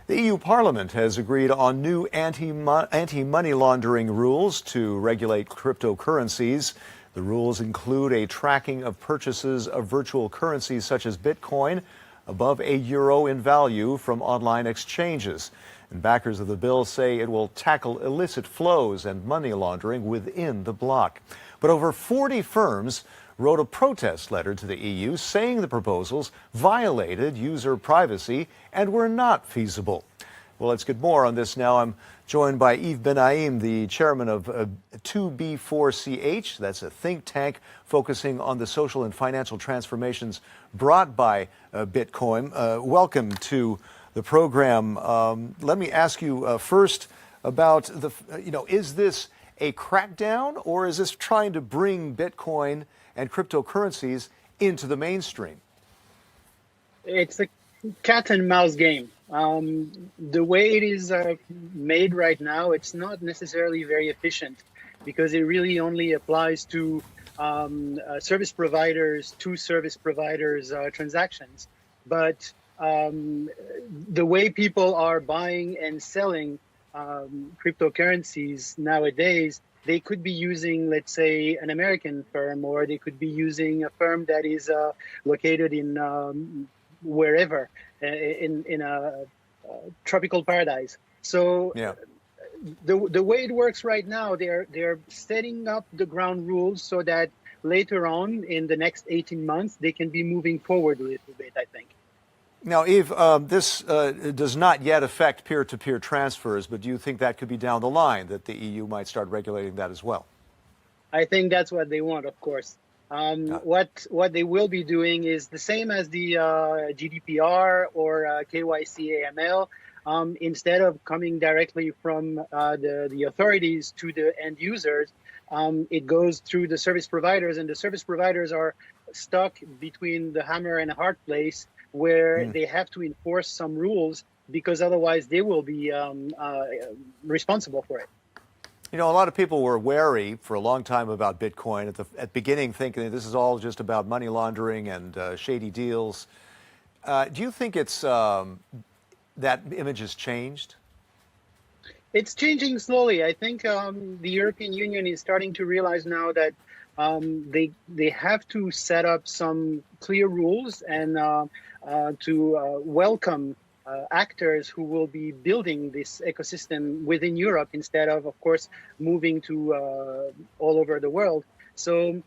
The EU Parliament has agreed on new anti-money laundering rules to regulate cryptocurrencies. The rules include a tracking of purchases of virtual currencies such as Bitcoin above €1 in value from online exchanges. And backers of the bill say it will tackle illicit flows and money laundering within the bloc. But over 40 firms wrote a protest letter to the EU saying the proposals violated user privacy and were not feasible. Well, let's get more on this now. I'm joined by Yves Bennaïm, the chairman of 2B4CH. That's a think tank focusing on the social and financial transformations brought by Bitcoin. Welcome to the program. Let me ask you first about is this a crackdown, or is this trying to bring Bitcoin and cryptocurrencies into the mainstream? It's a cat and mouse game. The way it is made right now, it's not necessarily very efficient because it really only applies to service providers, transactions. But the way people are buying and selling cryptocurrencies nowadays, they could be using, let's say, an American firm, or they could be using a firm that is located in wherever, in a tropical paradise. So yeah. The way it works right now, they're setting up the ground rules so that later on in the next 18 months, they can be moving forward a little bit, I think. Now, Yves, this does not yet affect peer-to-peer transfers, but do you think that could be down the line, that the EU might start regulating that as well? I think that's what they want, of course. What they will be doing is the same as the GDPR or KYC AML. Instead of coming directly from the authorities to the end users, it goes through the service providers, and the service providers are stuck between the hammer and a hard place where they have to enforce some rules because otherwise they will be responsible for it. You know, a lot of people were wary for a long time about Bitcoin at the beginning, thinking that this is all just about money laundering and shady deals. Do you think it's that image has changed? It's changing slowly. I think the European Union is starting to realize now that they have to set up some clear rules and to welcome actors who will be building this ecosystem within Europe instead of course, moving to all over the world. So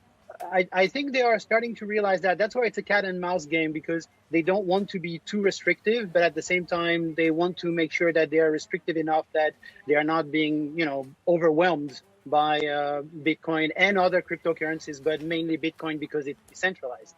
I think they are starting to realize that. That's why it's a cat and mouse game, because they don't want to be too restrictive, but at the same time, they want to make sure that they are restrictive enough that they are not being, overwhelmed by Bitcoin and other cryptocurrencies, but mainly Bitcoin because it's decentralized.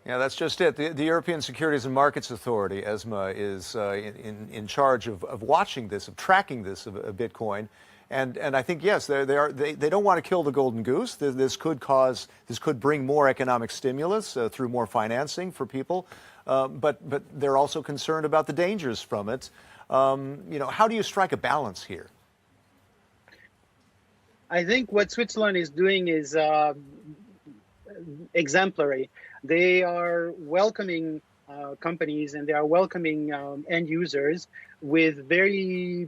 Yeah, that's just it. The European Securities and Markets Authority, ESMA, is in charge of watching this, of tracking this of Bitcoin, and I think yes, they don't want to kill the golden goose. This could bring more economic stimulus through more financing for people, but they're also concerned about the dangers from it. How do you strike a balance here? I think what Switzerland is doing is exemplary. They are welcoming companies and they are welcoming end users with very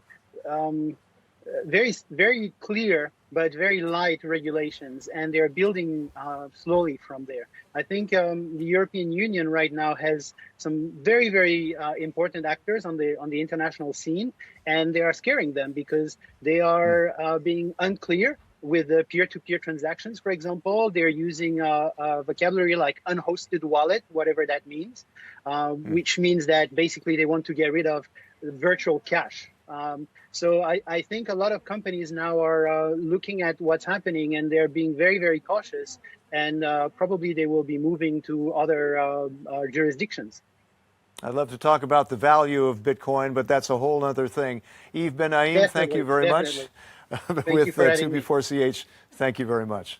clear but very light regulations, and they're building slowly from there. I think the European Union right now has some very important actors on the international scene, and they are scaring them because they are being unclear with the peer-to-peer transactions. For example, they're using a vocabulary like unhosted wallet, whatever that means, which means that basically they want to get rid of virtual cash. So I think a lot of companies now are looking at what's happening, and they're being very cautious, and probably they will be moving to other jurisdictions. I'd love to talk about the value of Bitcoin, but that's a whole other thing. Yves Bennaïm, thank you very much. With 2B4CH, thank you very much.